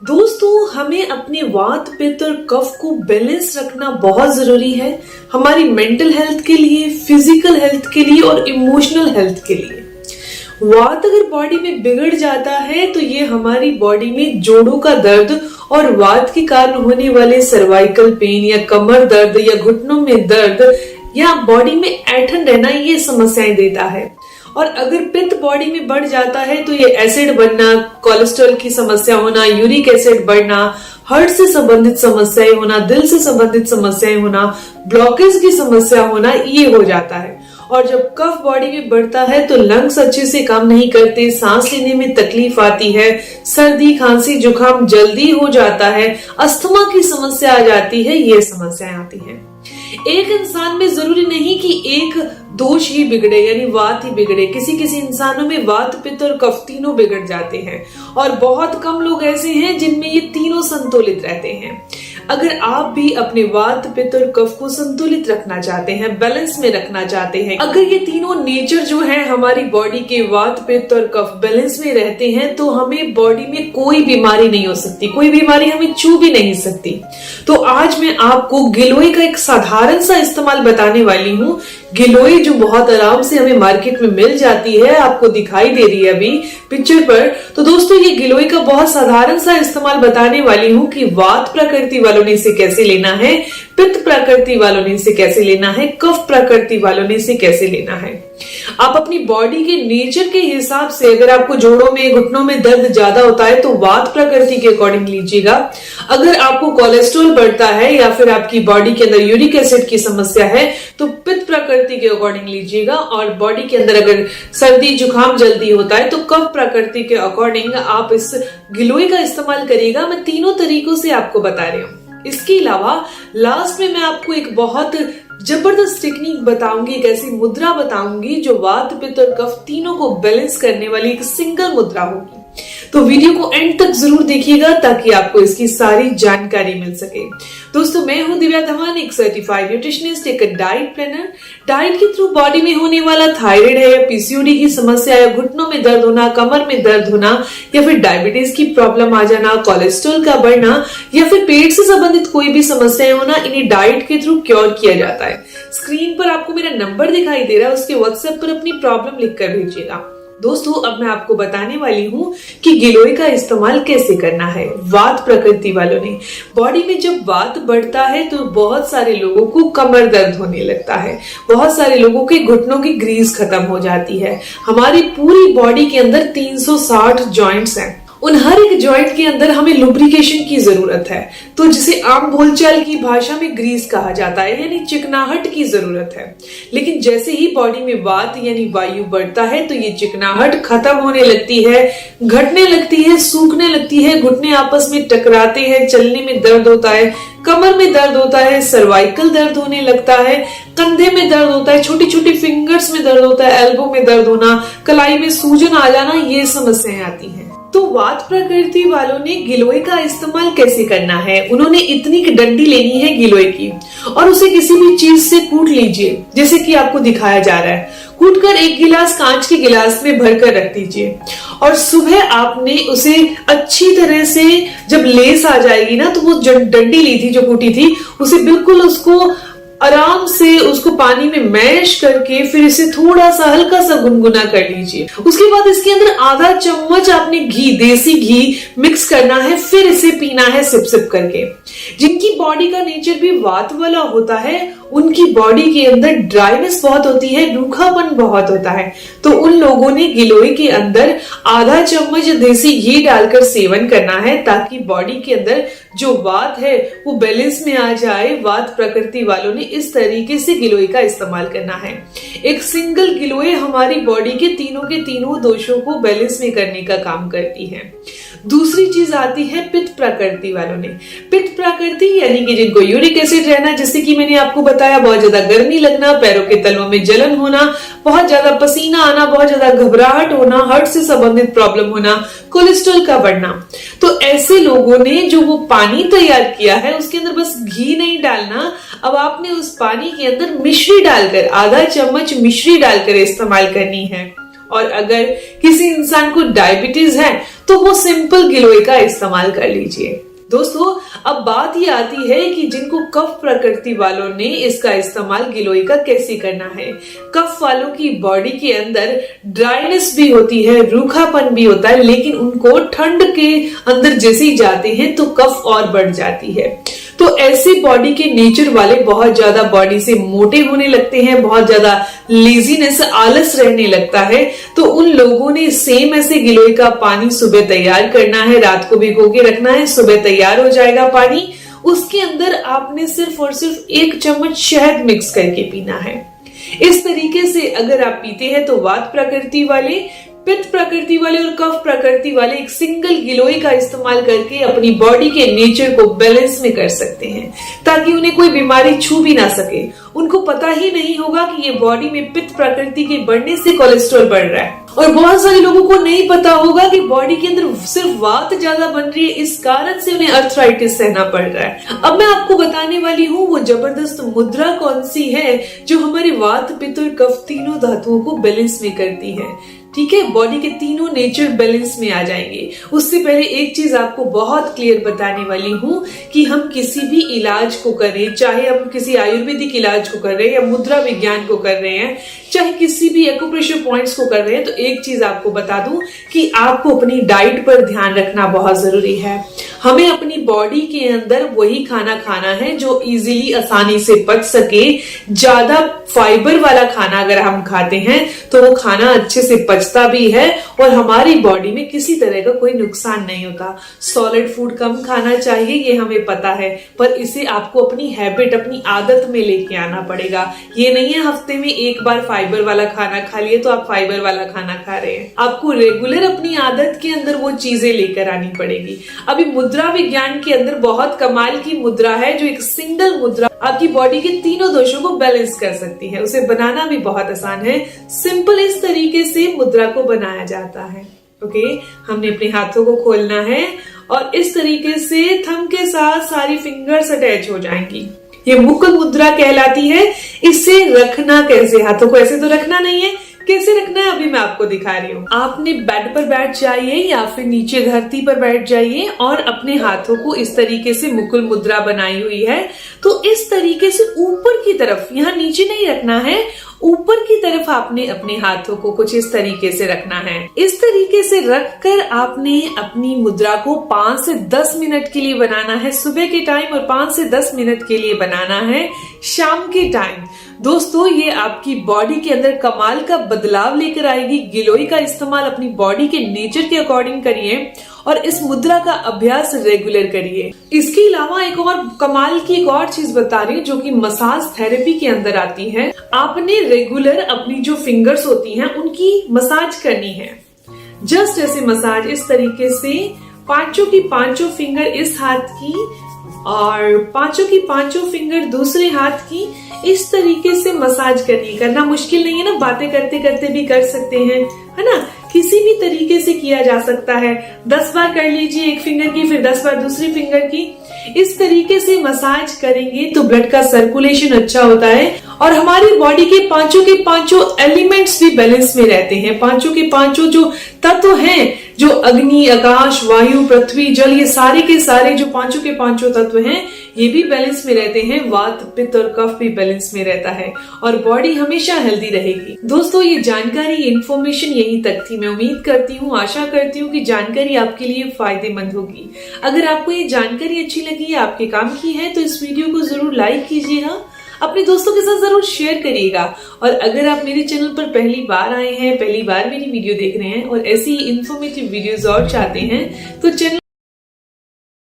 दोस्तों, हमें अपने वात पित्त और कफ को बैलेंस रखना बहुत जरूरी है, हमारी मेंटल हेल्थ के लिए, फिजिकल हेल्थ के लिए और इमोशनल हेल्थ के लिए। वात अगर बॉडी में बिगड़ जाता है तो ये हमारी बॉडी में जोड़ों का दर्द और वात के कारण होने वाले सर्वाइकल पेन या कमर दर्द या घुटनों में दर्द या बॉडी में ऐंठन रहना, ये समस्याएं देता है। और अगर पित्त बॉडी में बढ़ जाता है तो ये एसिड बनना, कोलेस्ट्रॉल की समस्या होना, यूरिक एसिड बढ़ना, हार्ट से संबंधित समस्याएं होना, दिल से संबंधित समस्याएं होना, ब्लॉकेज की समस्या होना, ये हो जाता है। और जब कफ बॉडी में बढ़ता है तो लंग्स अच्छे से काम नहीं करते, सांस लेने में तकलीफ आती है, सर्दी खांसी जुकाम जल्दी हो जाता है, अस्थमा की समस्या आ जाती है, ये समस्याएं आती हैं। एक इंसान में जरूरी नहीं कि एक दोष ही बिगड़े यानी वात ही बिगड़े, किसी किसी इंसानों में वात पित्त और कफ तीनों बिगड़ जाते हैं और बहुत कम लोग ऐसे हैं जिनमें ये तीनों संतुलित रहते हैं। अगर आप भी अपने वात पित्त और कफ को संतुलित रखना चाहते हैं, बैलेंस में रखना चाहते हैं, अगर ये तीनों नेचर जो है हमारी बॉडी के वात पित्त और कफ बैलेंस में रहते हैं तो हमें बॉडी में कोई बीमारी नहीं हो सकती, कोई बीमारी हमें छू भी नहीं सकती। तो आज मैं आपको गिलोय का एक साधारण सा इस्तेमाल बताने वाली हूँ। गिलोय जो बहुत आराम से हमें मार्केट में मिल जाती है, आपको दिखाई दे रही है अभी पिक्चर पर। तो दोस्तों, ये गिलोय का बहुत साधारण सा इस्तेमाल बताने वाली हूँ कि वात प्रकृति वालों ने इसे कैसे लेना है, पित्त प्रकृति वालों ने इसे कैसे लेना है, कफ प्रकृति वालों ने इसे कैसे लेना है। आप अपनी बॉडी के नेचर के हिसाब से, अगर आपको जोड़ों में घुटनों में दर्द ज्यादा होता है तो वात प्रकृति के अकॉर्डिंग लीजिएगा। अगर आपको कोलेस्ट्रॉल बढ़ता है या फिर आपकी बॉडी के अंदर यूरिक एसिड की समस्या है तो पित्त प्रकृति के अकॉर्डिंग लीजिएगा। और बॉडी के अंदर अगर सर्दी जुकाम जल्दी होता है तो कफ प्रकृति के अकॉर्डिंग आप इस गिलोय का इस्तेमाल करिएगा। मैं तीनों तरीकों से आपको बता रही हूँ। इसके अलावा लास्ट में मैं आपको एक बहुत जबरदस्त टेक्निक बताऊंगी, एक ऐसी मुद्रा बताऊंगी जो वात पित्त और कफ तीनों को बैलेंस करने वाली एक सिंगल मुद्रा होगी। तो वीडियो को एंड तक जरूर देखिएगा ताकि आपको इसकी सारी जानकारी मिल सके। दोस्तों, मैं हूं दिव्या धवन, एक सर्टिफाइड न्यूट्रिशनिस्ट, एक डाइट प्लानर। डाइट के थ्रू बॉडी में होने वाला थायराइड है, पीसीओडी की समस्या है, घुटनों में दर्द होना, कमर में दर्द होना या फिर डायबिटीज की प्रॉब्लम आ जाना, कोलेस्ट्रॉल का बढ़ना या फिर पेट से संबंधित कोई भी समस्याएं होना, इन्हें डाइट के थ्रू क्योर किया जाता है। स्क्रीन पर आपको मेरा नंबर दिखाई दे रहा है, उसके व्हाट्सएप पर अपनी प्रॉब्लम लिखकर भेजिएगा। दोस्तों, अब मैं आपको बताने वाली हूँ कि गिलोय का इस्तेमाल कैसे करना है। वात प्रकृति वालों ने, बॉडी में जब वात बढ़ता है तो बहुत सारे लोगों को कमर दर्द होने लगता है, बहुत सारे लोगों के घुटनों की ग्रीस खत्म हो जाती है। हमारी पूरी बॉडी के अंदर 360 जॉइंट्स हैं, उन हर एक जॉइंट के अंदर हमें लुब्रिकेशन की जरूरत है, तो जिसे आम बोलचाल की भाषा में ग्रीस कहा जाता है, यानी चिकनाहट की जरूरत है। लेकिन जैसे ही बॉडी में वात यानी वायु बढ़ता है तो ये चिकनाहट खत्म होने लगती है, घटने लगती है, सूखने लगती है, घुटने आपस में टकराते हैं, चलने में दर्द होता है, कमर में दर्द होता है, सर्वाइकल दर्द होने लगता है, कंधे में दर्द होता है, छोटी छोटी फिंगर्स में दर्द होता है, एल्बो में दर्द होना, कलाई में सूजन आ जाना, ये समस्याएं आती हैं। तो वात प्रकृति वालों ने गिलोय का इस्तेमाल कैसे करना है, उन्होंने इतनी डंडी लेनी है गिलोय की और उसे किसी भी चीज से कूट लीजिए, जैसे कि आपको दिखाया जा रहा है। कूटकर एक गिलास कांच के गिलास में भरकर रख दीजिए और सुबह आपने उसे अच्छी तरह से, जब लेस आ जाएगी ना, तो वो डंडी ली थी जो कूटी थी, उसे बिल्कुल उसको आराम से उसको पानी में मैश करके फिर इसे थोड़ा सा हल्का सा गुनगुना कर लीजिए। उसके बाद इसके अंदर आधा चम्मच आपने घी, देसी घी मिक्स करना है, फिर इसे पीना है सिप सिप करके। जिनकी बॉडी का नेचर भी वात वाला होता है उनकी बॉडी के अंदर ड्राइनेस बहुत होती है, रूखापन बहुत होता है, तो उन लोगों ने गिलोय के अंदर आधा चम्मच देसी घी डालकर सेवन करना है ताकि बॉडी के अंदर जो वात है वो बैलेंस में आ जाए। वात प्रकृति वालों ने इस तरीके से गिलोय का इस्तेमाल करना है। एक सिंगल गिलोय हमारी बॉडी के तीनों दोषों को बैलेंस में करने का काम करती है। दूसरी चीज आती है पित्त प्रकृति वालों ने। पित्त प्रकृति यानी कि जिनको यूरिक एसिड रहना, जैसे कि मैंने आपको बताया, बहुत ज्यादा गर्मी लगना, पैरों के तलवों में जलन होना, बहुत ज्यादा पसीना आना, बहुत ज्यादा घबराहट होना, हार्ट से संबंधित प्रॉब्लम होना, कोलेस्ट्रॉल का बढ़ना। तो ऐसे लोगों ने जो वो पानी तैयार किया है उसके अंदर बस घी नहीं डालना, अब आपने उस पानी के अंदर मिश्री डालकर, आधा चम्मच मिश्री डालकर इस्तेमाल करनी है और अगर किसी इंसान को डायबिटीज है तो वो सिंपल गिलोय का इस्तेमाल कर लीजिए। दोस्तों, अब बात ये आती है कि जिनको कफ प्रकृति वालों ने इसका इस्तेमाल गिलोय का कैसे करना है। कफ वालों की बॉडी के अंदर ड्राइनेस भी होती है, रूखापन भी होता है, लेकिन उनको ठंड के अंदर जैसे ही जाते हैं तो कफ और बढ़ जाती है। तो ऐसे बॉडी के नेचर वाले बहुत ज्यादा बॉडी से मोटे होने लगते हैं, बहुत ज्यादा लेजीनेस, आलस रहने लगता है। तो उन लोगों ने सेम ऐसे गिलोय का पानी सुबह तैयार करना है, रात को भिगो के रखना है, सुबह तैयार हो जाएगा पानी। उसके अंदर आपने सिर्फ और सिर्फ 1 चम्मच शहद मिक्स करके पीना है। इस तरीके से अगर आप पीते हैं तो वात प्रकृति वाले, पित्त प्रकृति वाले और कफ प्रकृति वाले एक सिंगल गिलोय का इस्तेमाल करके अपनी बॉडी के नेचर को बैलेंस में कर सकते हैं, ताकि उन्हें कोई बीमारी छू भी ना सके। उनको पता ही नहीं होगा कि ये बॉडी में पित्त प्रकृति के बढ़ने से कोलेस्ट्रॉल बढ़ रहा है। और बहुत सारे लोगों को नहीं पता होगा कि बॉडी के अंदर सिर्फ वात ज्यादा बन रही है, इस कारण से उन्हें अर्थराइटिस सहना पड़ रहा है। अब मैं आपको बताने वाली हूँ वो जबरदस्त मुद्रा कौन सी है जो हमारे वात, पित्त और कफ तीनों धातुओं को बैलेंस में करती है। ठीक है, बॉडी के तीनों नेचर बैलेंस में आ जाएंगे। उससे पहले एक चीज आपको बहुत क्लियर बताने वाली हूँ कि हम किसी भी इलाज को करें, चाहे हम किसी आयुर्वेदिक इलाज को कर रहे हैं या मुद्रा विज्ञान को कर रहे हैं, चाहे किसी भी एक्यूप्रेशर पॉइंट्स को कर रहे हैं, तो एक चीज आपको बता दूं कि आपको अपनी डाइट पर ध्यान रखना बहुत जरूरी है। हमें अपनी बॉडी के अंदर वही खाना खाना है जो इजीली, आसानी से पच सके। ज्यादा फाइबर वाला खाना अगर हम खाते हैं तो वो खाना अच्छे से पचता भी है और हमारी बॉडी में किसी तरह का कोई नुकसान नहीं होता। सॉलिड फूड कम खाना चाहिए, ये हमें पता है, पर इसे आपको अपनी हैबिट, अपनी आदत में लेके आना पड़ेगा। ये नहीं है हफ्ते में एक बार फाइबर वाला खाना खा लिए तो आप फाइबर वाला खाना खा रहे हैं। आपको रेगुलर अपनी आदत के अंदर वो चीजें लेकर आनी पड़ेगी। अभी मुद्रा विज्ञान के अंदर बहुत कमाल की मुद्रा है जो एक सिंगल मुद्रा आपकी बॉडी के तीनों दोषों को बैलेंस कर सकती है। उसे बनाना भी बहुत आसान है। सिंपल इस तरीके से मुद्रा को बनाया जाता है। ओके, हमने अपने हाथों को खोलना है और इस तरीके से थंब के साथ सारी फिंगर्स अटैच हो जाएंगी। ये मुकुल मुद्रा कहलाती है। इसे रखना कैसे, हाथों को ऐसे तो रखना नहीं है, कैसे रखना है अभी मैं आपको दिखा रही हूँ। आपने बेड पर बैठ जाइए या फिर नीचे धरती पर बैठ जाइए और अपने हाथों को इस तरीके से मुकुल मुद्रा बनाई हुई है तो इस तरीके से ऊपर की तरफ, यहाँ नीचे नहीं रखना है, ऊपर की तरफ आपने अपने हाथों को कुछ इस तरीके से रखना है। इस तरीके से रखकर आपने अपनी मुद्रा को 5 से 10 मिनट के लिए बनाना है सुबह के टाइम और 5 से 10 मिनट के लिए बनाना है शाम के टाइम। दोस्तों, ये आपकी बॉडी के अंदर कमाल का बदलाव लेकर आएगी। गिलोय का इस्तेमाल अपनी बॉडी के नेचर के अकॉर्डिंग करिए और इस मुद्रा का अभ्यास रेगुलर करिए। इसके अलावा एक और कमाल की एक और चीज बता रही हूँ जो कि मसाज थेरेपी के अंदर आती है। आपने रेगुलर अपनी जो फिंगर्स होती हैं उनकी मसाज करनी है। जस्ट ऐसे मसाज, इस तरीके से पांचों की पांचों फिंगर इस हाथ की और पांचों की पांचों फिंगर दूसरे हाथ की, इस तरीके से मसाज करना मुश्किल नहीं है ना, बातें करते करते भी कर सकते हैं, है ना। किसी भी तरीके से किया जा सकता है। 10 बार कर लीजिए एक फिंगर की, फिर 10 बार दूसरी फिंगर की। इस तरीके से मसाज करेंगे तो ब्लड का सर्कुलेशन अच्छा होता है और हमारी बॉडी के पांचों एलिमेंट्स भी बैलेंस में रहते हैं। पांचों के पांचों जो तत्व हैं, जो अग्नि, आकाश, वायु, पृथ्वी, जल, ये सारे के सारे जो पांचों के पांचों तत्व हैं ये भी बैलेंस में रहते हैं। वात, पित्त और कफ भी बैलेंस में रहता है और बॉडी हमेशा हेल्दी रहेगी। दोस्तों, ये जानकारी, इन्फॉर्मेशन यहीं तक थी। मैं उम्मीद करती हूँ, आशा करती हूँ कि जानकारी आपके लिए फायदेमंद होगी। अगर आपको ये जानकारी अच्छी लगी, आपके काम की है, तो इस वीडियो को जरूर लाइक कीजिएगा, अपने दोस्तों के साथ जरूर शेयर करिएगा। और अगर आप मेरे चैनल पर पहली बार आए हैं, पहली बार मेरी वीडियो देख रहे हैं और ऐसी इन्फॉर्मेटिव वीडियोस और चाहते हैं तो चैनल